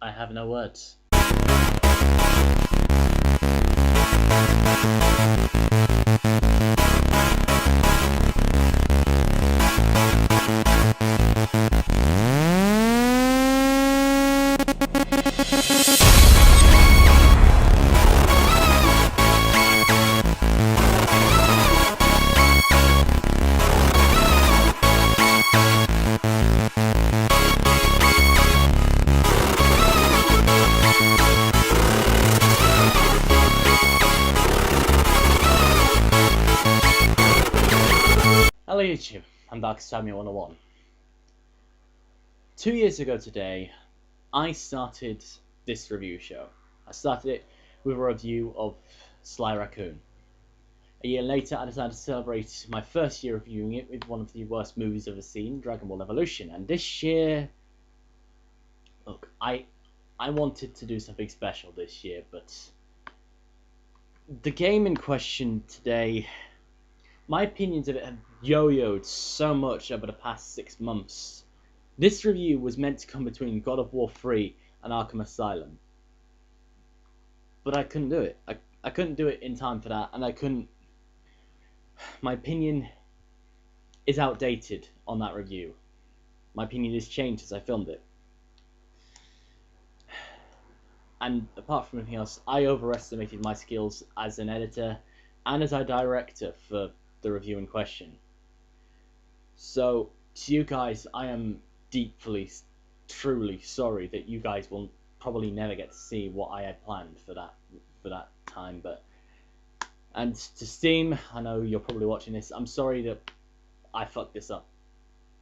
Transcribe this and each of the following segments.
I have no words. Hello YouTube, I'm Darkest101. 2 years ago today, I started this review show. I started it with a review of Sly Raccoon. A year later, I decided to celebrate my first year reviewing it with one of the worst movies I've ever seen, Dragon Ball Evolution. And this year, look, I wanted to do something special this year, but the game in question today, my opinions of it have yo-yoed so much over the past 6 months. This review was meant to come between God of War 3 and Arkham Asylum. But I couldn't do it. I couldn't do it in time for that, and I couldn't... My opinion is outdated on that review. My opinion has changed as I filmed it. And apart from anything else, I overestimated my skills as an editor and as a director for the review in question. So, to you guys, I am deeply, truly sorry that you guys will probably never get to see what I had planned for that time. And to Steam, I know you're probably watching this, I'm sorry that I fucked this up,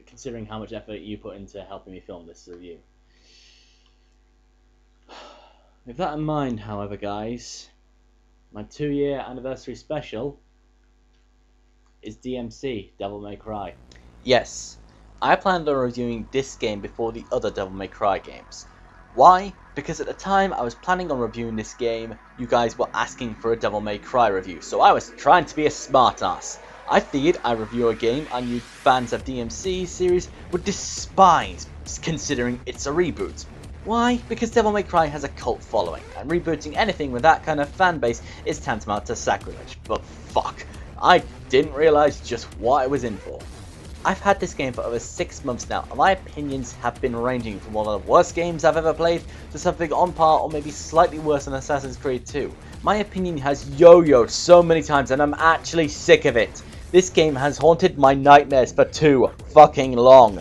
considering how much effort you put into helping me film this review. With that in mind, however, guys, my 2-year anniversary special is DmC, Devil May Cry. Yes, I planned on reviewing this game before the other Devil May Cry games. Why? Because at the time I was planning on reviewing this game, you guys were asking for a Devil May Cry review, so I was trying to be a smartass. I figured I'd review a game and you fans of DmC series would despise, considering it's a reboot. Why? Because Devil May Cry has a cult following, and rebooting anything with that kind of fan base is tantamount to sacrilege. But fuck, I didn't realise just what I was in for. I've had this game for over 6 months now, and my opinions have been ranging from one of the worst games I've ever played to something on par or maybe slightly worse than Assassin's Creed 2. My opinion has yo-yoed so many times and I'm actually sick of it. This game has haunted my nightmares for too fucking long.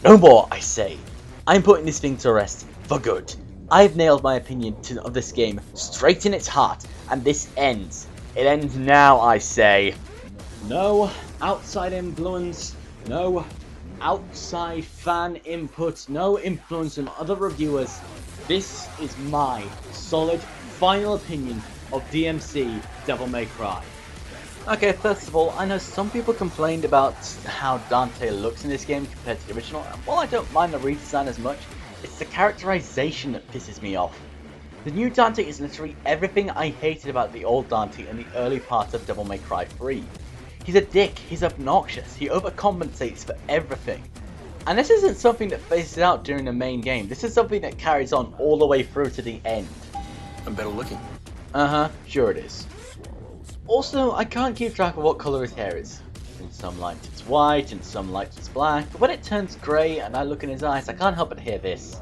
No more, I say. I'm putting this thing to rest for good. I've nailed my opinion of this game straight in its heart, and this ends. It ends now, I say. No outside influence, no outside fan input, no influence from other reviewers. This is my solid final opinion of DmC Devil May Cry. Okay, first of all, I know some people complained about how Dante looks in this game compared to the original, and while I don't mind the redesign as much, it's the characterization that pisses me off. The new Dante is literally everything I hated about the old Dante in the early parts of Devil May Cry 3. He's a dick, he's obnoxious, he overcompensates for everything. And this isn't something that phases out during the main game, this is something that carries on all the way through to the end. I'm better looking. Sure it is. Also, I can't keep track of what colour his hair is. In some lights it's white, in some lights it's black, but when it turns grey and I look in his eyes, I can't help but hear this.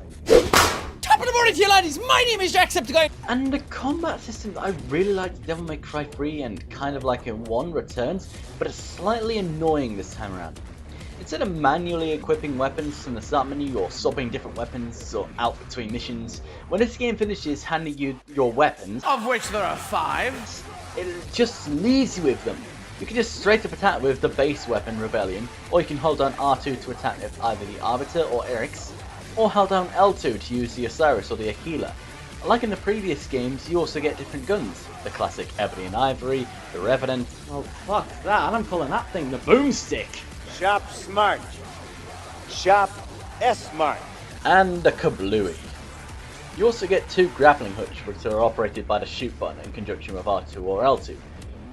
Top of the morning to you laddies, my name is Jacksepticeye. And the combat system that I really liked in Devil May Cry 3 and kind of like in 1 returns, but it's slightly annoying this time around. Instead of manually equipping weapons from the start menu or swapping different weapons or out between missions, when this game finishes handing you your weapons, Of which there are 5. it just leaves you with them. You can just straight up attack with the base weapon Rebellion, or you can hold down R2 to attack with either the Arbiter or Eric's, or hold down L2 to use the Osiris or the Aquila. Like in the previous games, you also get different guns. The classic Ebony and Ivory, the Revenant. Oh fuck that, I'm calling that thing the Boomstick! Shop smart. Shop S-smart. And the Kablooey. You also get 2 grappling hooks, which are operated by the shoot button in conjunction with R2 or L2.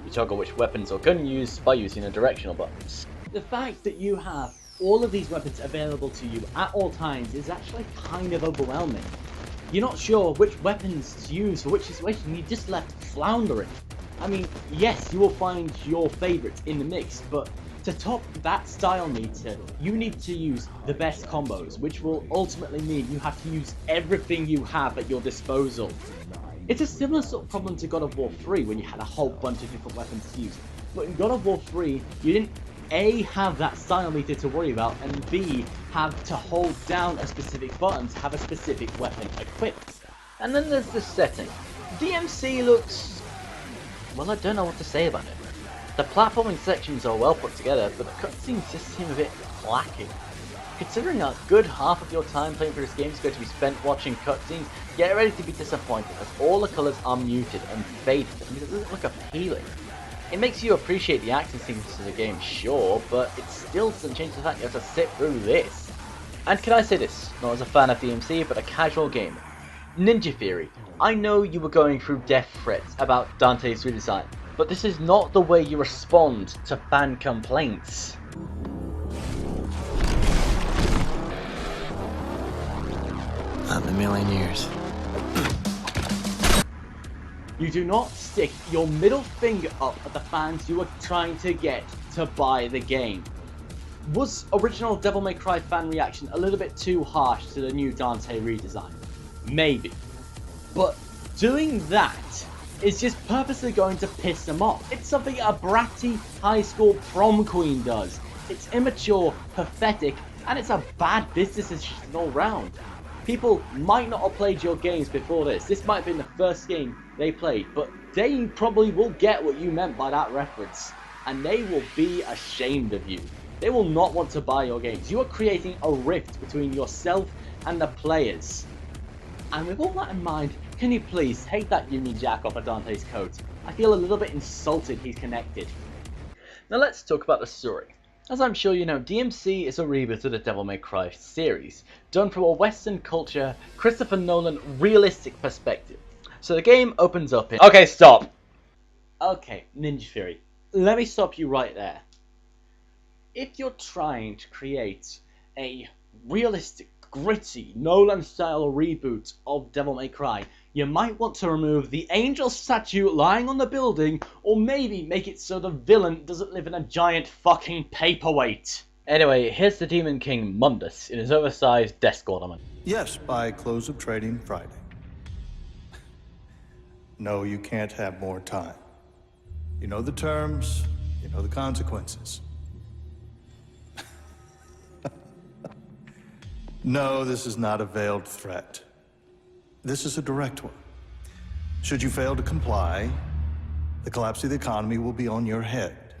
You toggle which weapons or gun you use by using the directional buttons. The fact that you have all of these weapons available to you at all times is actually kind of overwhelming. You're not sure which weapons to use for which situation, you're just left floundering. I mean, yes, you will find your favourites in the mix, but to top that style meter, you need to use the best combos, which will ultimately mean you have to use everything you have at your disposal. It's a similar sort of problem to God of War 3 when you had a whole bunch of different weapons to use. But in God of War 3, you didn't A, have that style meter to worry about, and B, have to hold down a specific button to have a specific weapon equipped. And then there's the setting. DmC looks... well, I don't know what to say about it. The platforming sections are well put together, but the cutscenes just seem a bit lacking. Considering a good half of your time playing through this game is going to be spent watching cutscenes, get ready to be disappointed as all the colours are muted and faded and it doesn't look appealing. It makes you appreciate the action sequences of the game, sure, but it still doesn't change the fact you have to sit through this. And can I say this, not as a fan of DmC, but a casual gamer. Ninja Theory, I know you were going through death threats about Dante's redesign, but this is not the way you respond to fan complaints. Not in a million years. You do not stick your middle finger up at the fans you are trying to get to buy the game. Was original Devil May Cry fan reaction a little bit too harsh to the new Dante redesign? Maybe. But doing that is just purposely going to piss them off. It's something a bratty high school prom queen does. It's immature, pathetic, and it's a bad business decision all round. People might not have played your games before this. This might have been the first game they played, but they probably will get what you meant by that reference. And they will be ashamed of you. They will not want to buy your games. You are creating a rift between yourself and the players. And with all that in mind, can you please take that Union Jack off of Dante's coat? I feel a little bit insulted he's connected. Now let's talk about the story. As I'm sure you know, DmC is a reboot of the Devil May Cry series, done from a Western culture, Christopher Nolan realistic perspective. So the game opens up in... Okay, stop! Okay, Ninja Theory, let me stop you right there. If you're trying to create a realistic, gritty, Nolan-style reboot of Devil May Cry, you might want to remove the angel statue lying on the building, or maybe make it so the villain doesn't live in a giant fucking paperweight. Anyway, here's the Demon King Mundus in his oversized desk ornament. Yes, by close of trading Friday. No, you can't have more time. You know the terms, you know the consequences. No, this is not a veiled threat. This is a direct one. Should you fail to comply, the collapse of the economy will be on your head.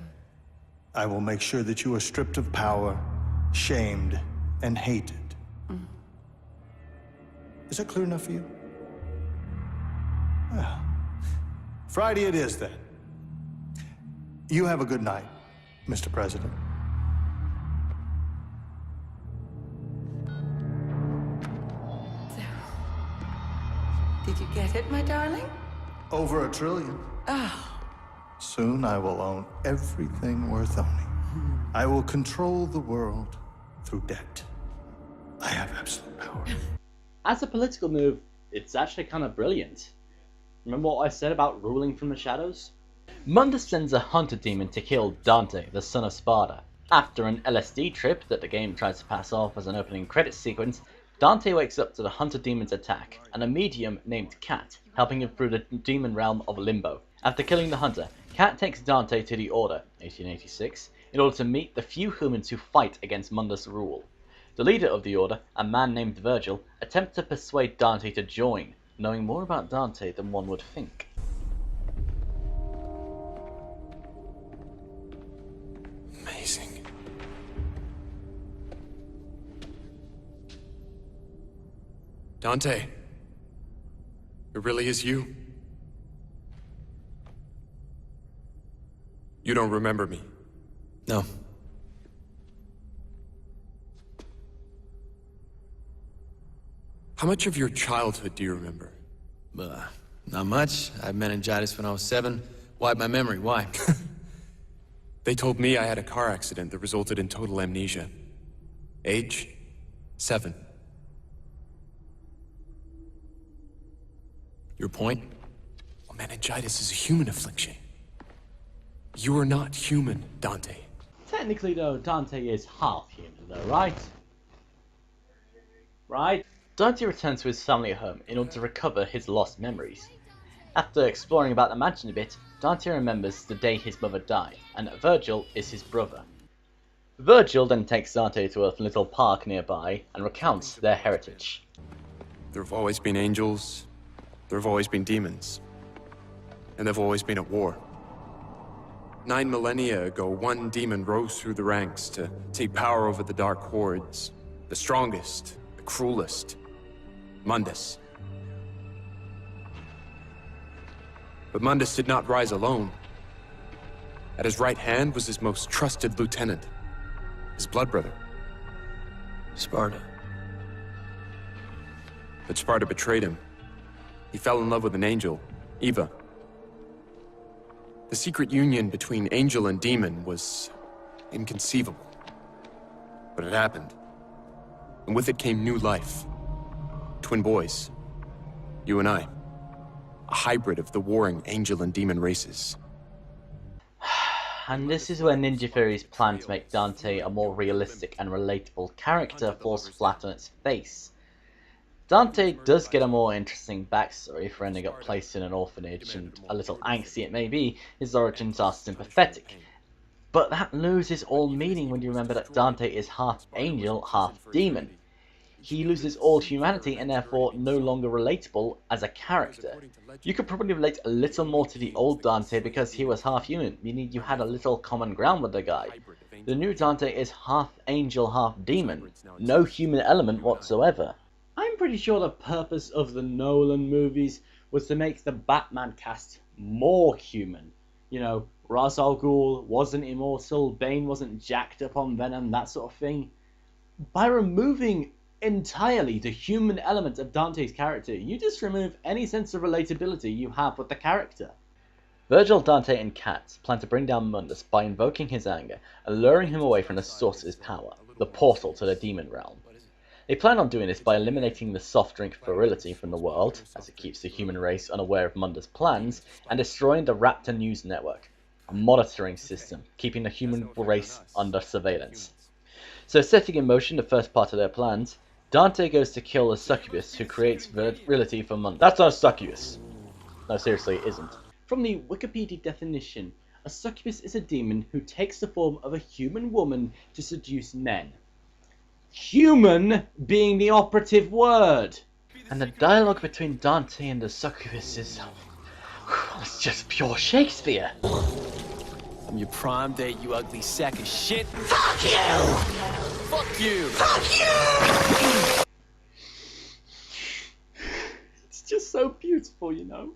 I will make sure that you are stripped of power, shamed, and hated. Is that clear enough for you? Well, Friday it is then. You have a good night, Mr. President. Did you get it, my darling? Over $1 trillion. Oh. Soon I will own everything worth owning. I will control the world through debt. I have absolute power. As a political move, it's actually kind of brilliant. Remember what I said about ruling from the shadows? Mundus sends a hunter demon to kill Dante, the son of Sparta. After an LSD trip that the game tries to pass off as an opening credits sequence, Dante wakes up to the hunter demon's attack, and a medium named Cat helping him through the demon realm of Limbo. After killing the hunter, Cat takes Dante to the Order, 1886, in order to meet the few humans who fight against Mundus' rule. The leader of the Order, a man named Virgil, attempts to persuade Dante to join, knowing more about Dante than one would think. Amazing. Dante, it really is you? You don't remember me? No. How much of your childhood do you remember? Not much. I had meningitis when I was 7. Wiped my memory. Why? They told me I had a car accident that resulted in total amnesia. Age? 7. Your point? Well, meningitis is a human affliction. You are not human, Dante. Technically though, Dante is half human though, right? Right? Dante returns to his family at home in order to recover his lost memories. After exploring about the mansion a bit, Dante remembers the day his mother died, and that Virgil is his brother. Virgil then takes Dante to a little park nearby and recounts their heritage. There have always been angels, there have always been demons, and they've always been at war. 9 millennia ago, one demon rose through the ranks to take power over the Dark Hordes. The strongest, the cruelest, Mundus. But Mundus did not rise alone. At his right hand was his most trusted lieutenant, his blood brother. Sparta. But Sparta betrayed him. He fell in love with an angel, Eva. The secret union between angel and demon was inconceivable. But it happened. And with it came new life. Twin boys. You and I. A hybrid of the warring angel and demon races. And this is where Ninja Theory's plan to make Dante a more realistic and relatable character falls flat on its face. Dante does get a more interesting backstory for ending up placed in an orphanage, and a little angsty it may be, his origins are sympathetic. But that loses all meaning when you remember that Dante is half angel, half demon. He loses all humanity and therefore no longer relatable as a character. You could probably relate a little more to the old Dante because he was half human, meaning you had a little common ground with the guy. The new Dante is half angel, half demon. No human element whatsoever. I'm pretty sure the purpose of the Nolan movies was to make the Batman cast more human. You know, Ra's al Ghul wasn't immortal, Bane wasn't jacked up on Venom, that sort of thing. By removing entirely the human element of Dante's character, you just remove any sense of relatability you have with the character. Virgil, Dante, and Kat plan to bring down Mundus by invoking his anger and luring him away from the source of his power, the portal to the demon realm. They plan on doing this by eliminating the soft drink virility from the world, as it keeps the human race unaware of Mundus' plans, and destroying the Raptor News Network, a monitoring system keeping the human race under surveillance. So setting in motion the first part of their plans, Dante goes to kill a succubus who creates virility for Mundus. That's not a succubus! No, seriously, it isn't. From the Wikipedia definition, a succubus is a demon who takes the form of a human woman to seduce men. Human being the operative word! And the dialogue between Dante and the succubus is... it's just pure Shakespeare. I'm your prom date, you ugly sack of shit. Fuck you! Fuck you! Fuck you! It's just so beautiful, you know.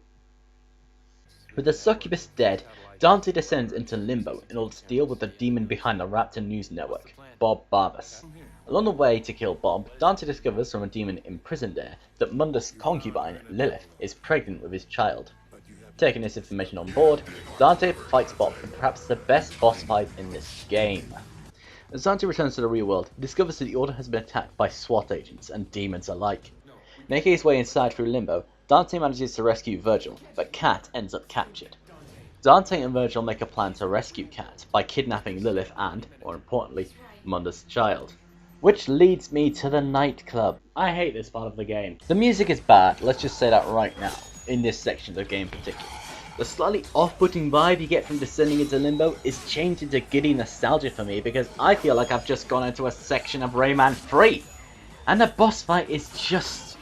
With the succubus dead, Dante descends into limbo in order to deal with the demon behind the Raptor News Network, Bob Barbas. Along the way to kill Bob, Dante discovers from a demon imprisoned there that Mundus' concubine, Lilith, is pregnant with his child. Taking this information on board, Dante fights Bob in perhaps the best boss fight in this game. As Dante returns to the real world, he discovers that the Order has been attacked by SWAT agents and demons alike. Making his way inside through limbo, Dante manages to rescue Virgil, but Kat ends up captured. Dante and Virgil make a plan to rescue Kat by kidnapping Lilith and, more importantly, Mundus' child. Which leads me to the nightclub. I hate this part of the game. The music is bad, let's just say that right now, in this section of the game in particular. The slightly off-putting vibe you get from descending into limbo is changed into giddy nostalgia for me because I feel like I've just gone into a section of Rayman 3. And the boss fight is just...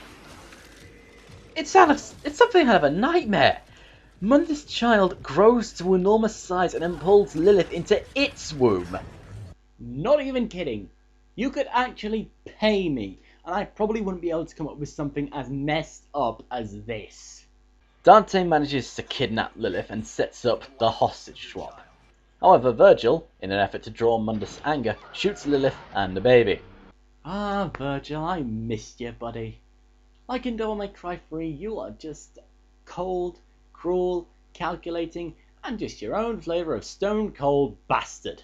It's something out of a nightmare. Mundus' child grows to enormous size and then pulls Lilith into its womb. Not even kidding. You could actually pay me, and I probably wouldn't be able to come up with something as messed up as this. Dante manages to kidnap Lilith and sets up the hostage swap. However, Virgil, in an effort to draw Mundus' anger, shoots Lilith and the baby. Ah, Virgil, I missed you, buddy. Like in Devil May Cry 3, you are just cold, cruel, calculating, and just your own flavour of stone cold bastard.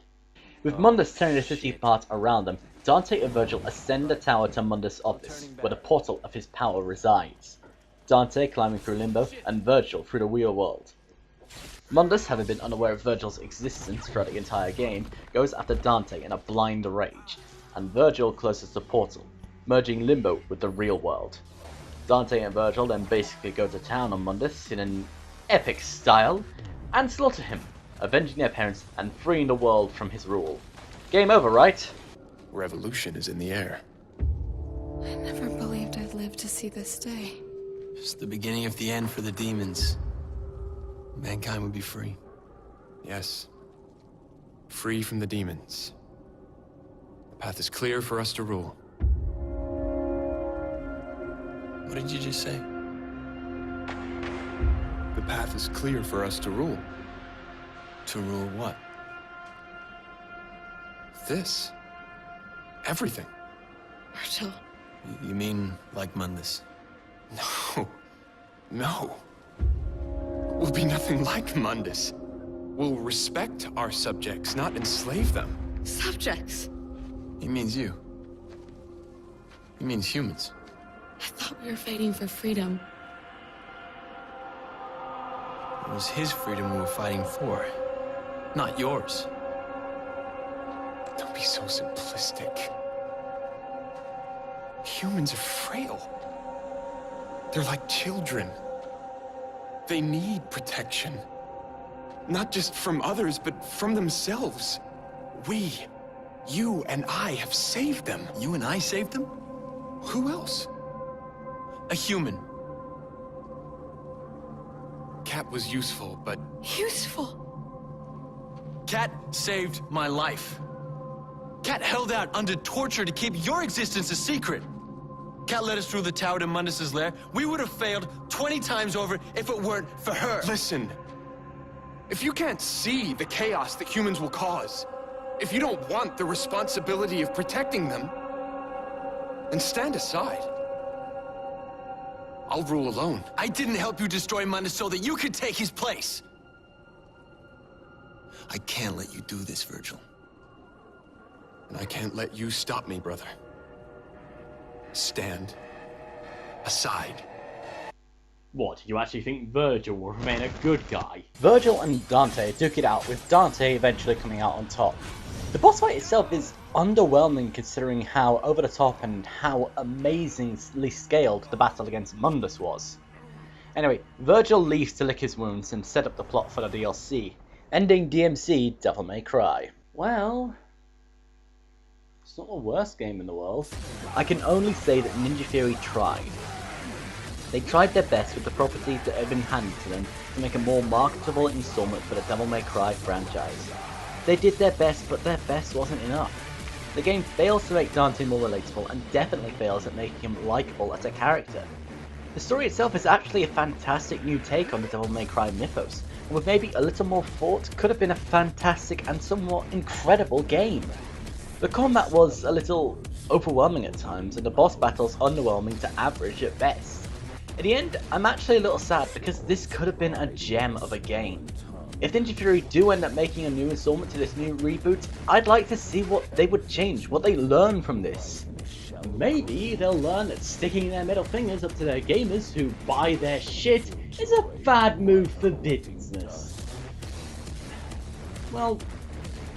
With Mundus tearing the city apart around them, Dante and Virgil ascend the tower to Mundus' office, where the portal of his power resides. Dante climbing through Limbo, and Virgil through the real world. Mundus, having been unaware of Virgil's existence throughout the entire game, goes after Dante in a blind rage, and Virgil closes the portal, merging Limbo with the real world. Dante and Virgil then basically go to town on Mundus in an epic style, and slaughter him, avenging their parents and freeing the world from his rule. Game over, right? Revolution is in the air. I never believed I'd live to see this day. It's the beginning of the end for the demons. Mankind would be free. Yes. Free from the demons. The path is clear for us to rule. What did you just say? The path is clear for us to rule. To rule what? This. Everything. Virgil. You mean like Mundus? No. No. We'll be nothing like Mundus. We'll respect our subjects, not enslave them. Subjects. He means you. He means humans. I thought we were fighting for freedom. It was his freedom we were fighting for, not yours. Don't be so simplistic. Humans are frail. They're like children. They need protection. Not just from others, but from themselves. We, you and I, have saved them. You and I saved them? Who else? A human. Cat was useful, but Useful. Cat saved my life. Cat held out under torture to keep your existence a secret. Cat led us through the tower to Mundus' lair. We would have failed 20 times over if it weren't for her. listen. If you can't see the chaos that humans will cause, if you don't want the responsibility of protecting them, then stand aside. I'll rule alone. I didn't help you destroy Mundus so that you could take his place. I can't let you do this, Virgil. And I can't let you stop me, brother. Stand aside. What, you actually think Virgil will remain a good guy? Virgil and Dante duke it out, with Dante eventually coming out on top. The boss fight itself is underwhelming considering how over the top and how amazingly scaled the battle against Mundus was. Anyway, Virgil leaves to lick his wounds and set up the plot for the DLC, ending DmC Devil May Cry. Well, it's not the worst game in the world. I can only say that Ninja Theory tried. They tried their best with the properties that had been handed to them to make a more marketable installment for the Devil May Cry franchise. They did their best, but their best wasn't enough. The game fails to make Dante more relatable and definitely fails at making him likeable as a character. The story itself is actually a fantastic new take on the Devil May Cry mythos, and with maybe a little more thought, could have been a fantastic and somewhat incredible game. The combat was a little overwhelming at times, and the boss battles underwhelming to average at best. At the end, I'm actually a little sad because this could have been a gem of a game. If Ninja Theory do end up making a new installment to this new reboot, I'd like to see what they would change, what they learn from this. Maybe they'll learn that sticking their middle fingers up to their gamers who buy their shit is a bad move for business. Well,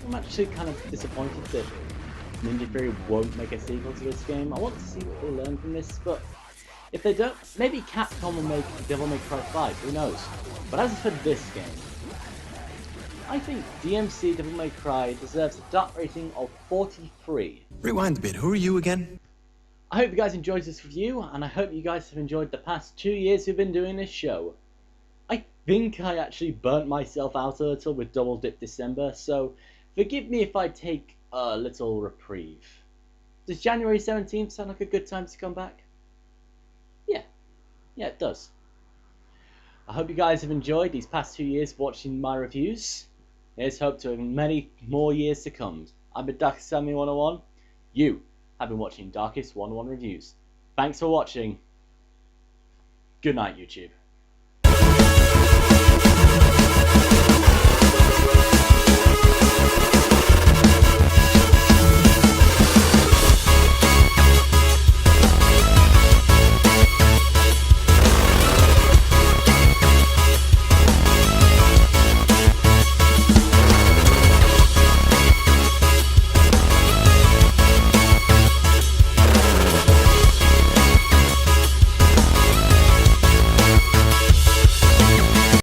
I'm actually kind of disappointed that Ninja Theory won't make a sequel to this game. I want to see what they learn from this, but if they don't, maybe Capcom will make Devil May Cry 5, who knows. But as for this game, I think DmC Devil May Cry deserves a dark rating of 43. Rewind a bit. Who are you again? I hope you guys enjoyed this review, and I hope you guys have enjoyed the past 2 years we've been doing this show. I think I actually burnt myself out a little with Double Dip December, so forgive me if I take a little reprieve. Does January 17th sound like a good time to come back? Yeah, it does. I hope you guys have enjoyed these past 2 years watching my reviews. Here's hope to many more years to come. I've been Darkest101. You have been watching Darkest101 Reviews. Thanks for watching. Good night, YouTube.